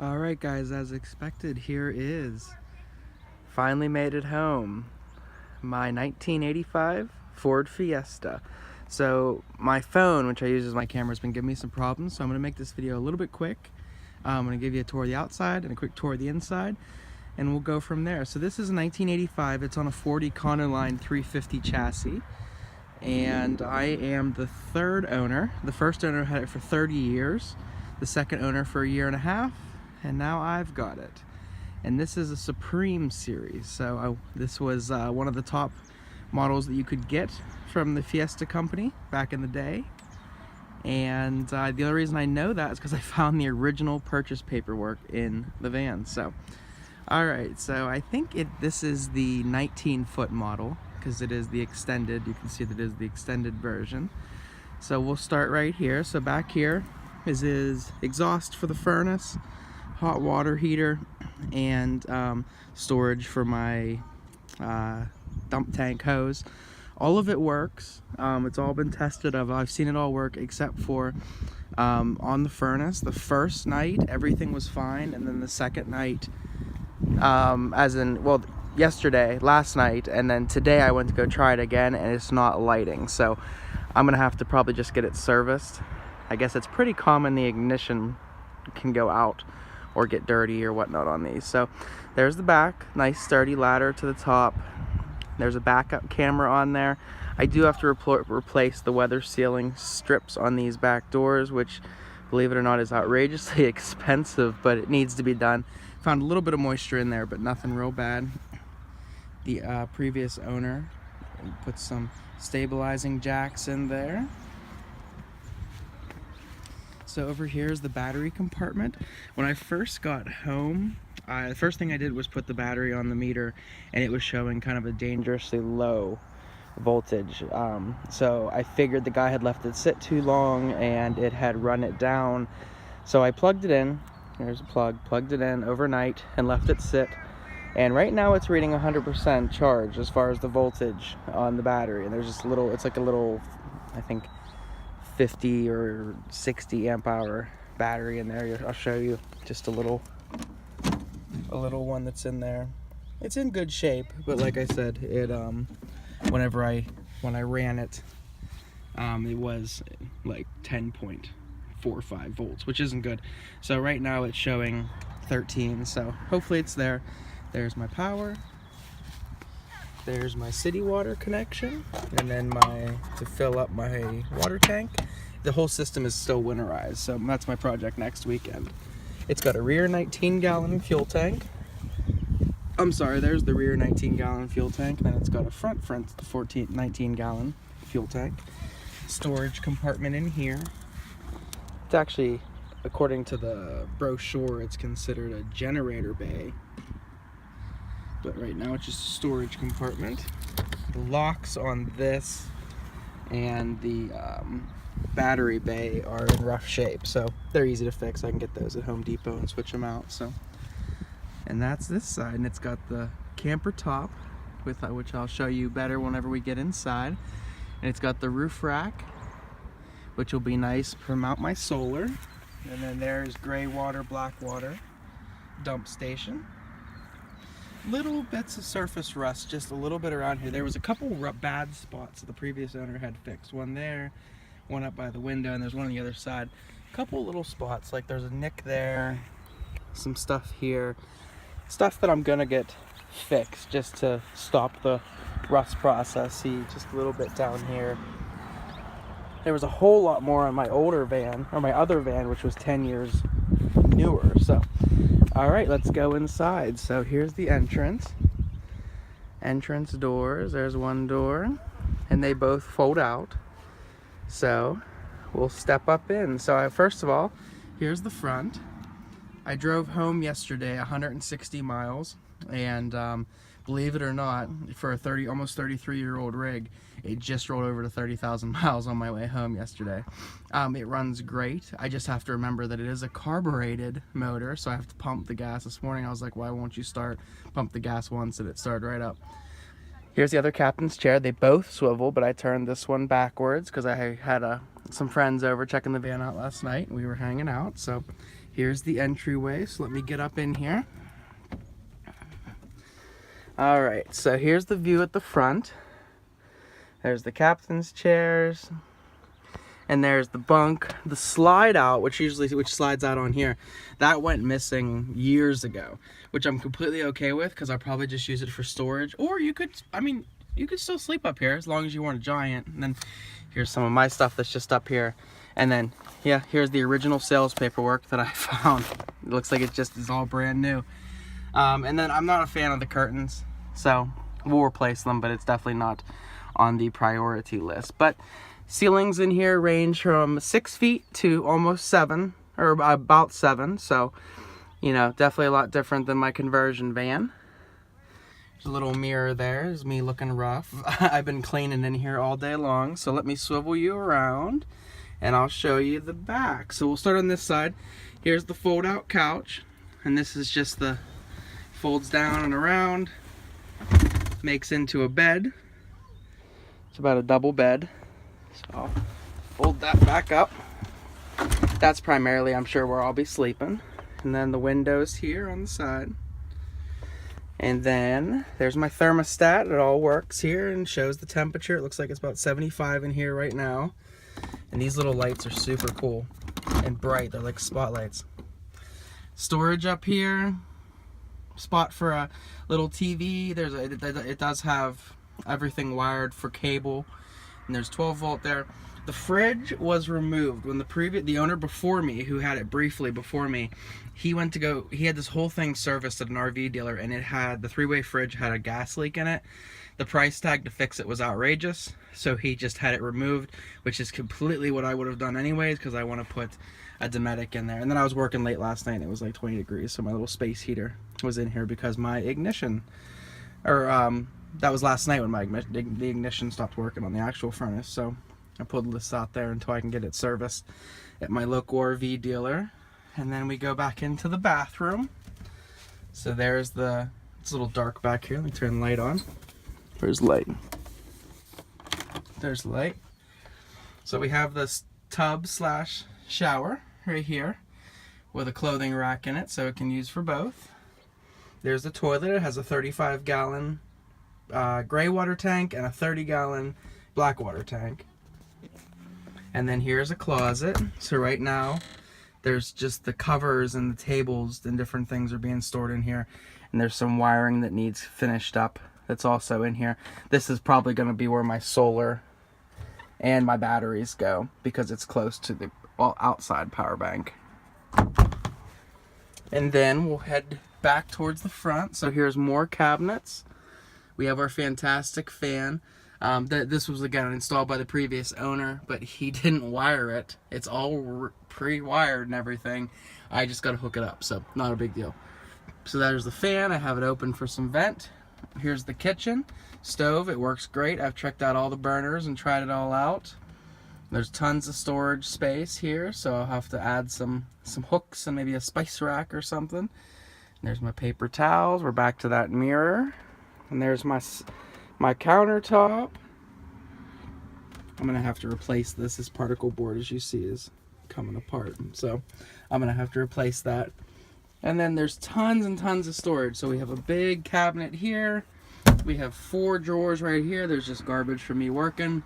Alright guys, as expected, here is finally made it home, my 1985 Ford Fiesta. So my phone, which I use as my camera, has been giving me some problems, so I'm going to make this video a little bit quick. I'm going to give you a tour of the outside and a quick tour of the inside, and we'll go from there. So this is a 1985, it's on a Ford Econoline 350 chassis, and I am the third owner. The first owner had it for 30 years, the second owner for a year and a half, and now I've got it. And this is a Supreme series, so this was one of the top models that you could get from the Fiesta company back in the day. And the only reason I know that is because I found the original purchase paperwork in the van. So alright, so I think this is the 19-foot model, because it is the extended. You can see that it is the extended version. So we'll start right here. So back here is his exhaust for the furnace, hot water heater, and storage for my dump tank hose. All of it works. It's all been tested. I've seen it all work except for on the furnace. The first night everything was fine, and then the second night, last night, and then today I went to go try it again and it's not lighting. So I'm gonna have to probably just get it serviced. I guess it's pretty common the ignition can go out or get dirty or whatnot on these. So there's the back, nice sturdy ladder to the top. There's a backup camera on there. I do have to replace the weather sealing strips on these back doors, which, believe it or not, is outrageously expensive, but it needs to be done. Found a little bit of moisture in there, but nothing real bad. The previous owner put some stabilizing jacks in there. So over here is the battery compartment. When I first got home, the first thing I did was put the battery on the meter, and it was showing kind of a dangerously low voltage. So I figured the guy had left it sit too long and it had run it down. So I plugged it in. There's a plug. Plugged it in overnight and left it sit. And right now it's reading 100% charge as far as the voltage on the battery. And there's just it's like a little, I think, 50 or 60 amp hour battery in there. I'll show you just a little one that's in there. It's in good shape, but like I said, it when I ran it, it was like 10.45 volts, which isn't good. So right now it's showing 13, so hopefully it's there. There's my power. There's my city water connection, and then to fill up my water tank. The whole system is still winterized, so that's my project next weekend. It's got a rear 19-gallon fuel tank. I'm sorry, there's the rear 19-gallon fuel tank, and then it's got a front 19-gallon fuel tank. Storage compartment in here. It's actually, according to the brochure, it's considered a generator bay, but right now it's just a storage compartment. The locks on this and the battery bay are in rough shape, so they're easy to fix. I can get those at Home Depot and switch them out. So, and that's this side, and it's got the camper top, with which I'll show you better whenever we get inside. And it's got the roof rack, which will be nice to mount my solar. And then there's gray water, black water dump station. Little bits of surface rust, just a little bit around here. There was a couple bad spots that the previous owner had fixed. One there, one up by the window, and there's one on the other side. A couple little spots, like there's a nick there, some stuff here. Stuff that I'm gonna get fixed just to stop the rust process. See, just a little bit down here. There was a whole lot more on my older van, or my other van, which was 10 years newer. So alright, let's go inside. So here's the entrance doors. There's one door, and they both fold out. So we'll step up in. So first of all, here's the front. I drove home yesterday 160 miles, and believe it or not, for a almost 33-year-old rig, it just rolled over to 30,000 miles on my way home yesterday. It runs great. I just have to remember that it is a carbureted motor, so I have to pump the gas. This morning I was like, why won't you start? Pump the gas once and it started right up. Here's the other captain's chair. They both swivel, but I turned this one backwards because I had some friends over checking the van out last night, and we were hanging out. So Here's the entryway, so let me get up in here. All right, so here's the view at the front. There's the captain's chairs, and there's the bunk. The slide out, which slides out on here, that went missing years ago, which I'm completely okay with because I'll probably just use it for storage. Or you could, I mean, you could still sleep up here as long as you weren't a giant. And then here's some of my stuff that's just up here. And then, yeah, here's the original sales paperwork that I found. It looks like it just is all brand new. And then I'm not a fan of the curtains, so we'll replace them, but it's definitely not on the priority list. But ceilings in here range from 6 feet to almost 7, or about 7. So, you know, definitely a lot different than my conversion van. There's a little mirror there. There's me looking rough. I've been cleaning in here all day long. So let me swivel you around and I'll show you the back. So we'll start on this side. Here's the fold out couch. And this is just the folds down and around. Makes into a bed. It's about a double bed. So I'll fold that back up. That's primarily, I'm sure, where I'll be sleeping. And then the windows here on the side. And then there's my thermostat. It all works here and shows the temperature. It looks like it's about 75 in here right now. And these little lights are super cool and bright. They're like spotlights. Storage up here. Spot for a little TV. It does have everything wired for cable. And there's 12 volt there. The fridge was removed when the owner before me, who had it briefly before me, he had this whole thing serviced at an RV dealer, and the 3-way fridge had a gas leak in it. The price tag to fix it was outrageous, so he just had it removed, which is completely what I would have done anyways, because I want to put a Dometic in there. And then I was working late last night and it was like 20 degrees, so my little space heater was in here because my ignition, that was last night when the ignition stopped working on the actual furnace. So I pulled this out there until I can get it serviced at my local RV dealer. And then we go back into the bathroom. So there's it's a little dark back here. Let me turn the light on. There's light. There's light. So we have this tub / shower right here with a clothing rack in it, so it can use for both. There's the toilet. It has a 35-gallon gray water tank and a 30-gallon black water tank. And then here's a closet. So right now there's just the covers and the tables and different things are being stored in here. And there's some wiring that needs finished up that's also in here. This is probably going to be where my solar and my batteries go because it's close to the outside power bank. And then we'll head back towards the front. So here's more cabinets. We have our fantastic fan. This was again installed by the previous owner, but he didn't wire it. It's all pre-wired and everything. I just got to hook it up, so not a big deal. So there's the fan. I have it open for some vent. Here's the kitchen stove. It works great. I've checked out all the burners and tried it all out. There's tons of storage space here, so I'll have to add some hooks and maybe a spice rack or something. And there's my paper towels. We're back to that mirror. And there's my countertop. I'm gonna have to replace this. This particle board, as you see, is coming apart, so I'm gonna have to replace that. And then there's tons and tons of storage. So we have a big cabinet here. We have 4 drawers right here. There's just garbage for me working.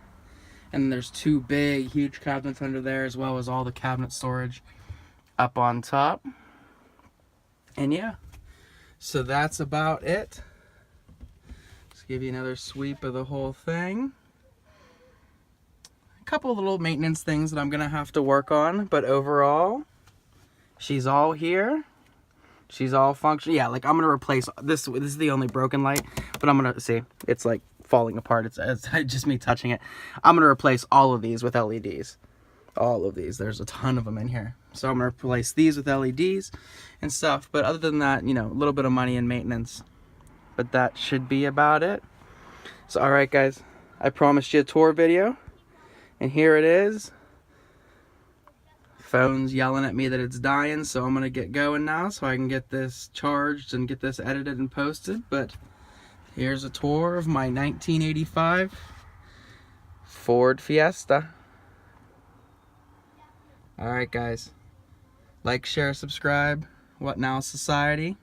And there's 2 big, huge cabinets under there, as well as all the cabinet storage up on top. And yeah, so that's about it. Let's give you another sweep of the whole thing. A couple of little maintenance things that I'm gonna have to work on, but overall, she's all here. She's all functional. Yeah, like I'm gonna replace this. This is the only broken light, but I'm gonna see. It's like falling apart. It's just me touching it. I'm gonna replace all of these with LEDs. All of these. There's a ton of them in here. So I'm gonna replace these with LEDs and stuff. But other than that, you know, a little bit of money in maintenance. But that should be about it. So all right, guys. I promised you a tour video, and here it is. Phone's yelling at me that it's dying, so I'm gonna get going now so I can get this charged and get this edited and posted. But here's a tour of my 1985 Ford Fiesta. Alright guys, Like, share, subscribe. What Now Society.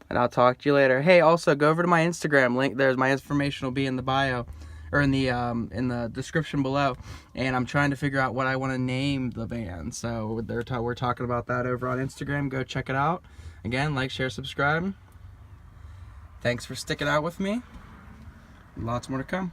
And I'll talk to you later. Hey, also go over to my Instagram link. There's my information will be in the bio, or in the description below. And I'm trying to figure out what I want to name the band. So we're talking about that over on Instagram. Go check it out. Again, like, share, subscribe. Thanks for sticking out with me. Lots more to come.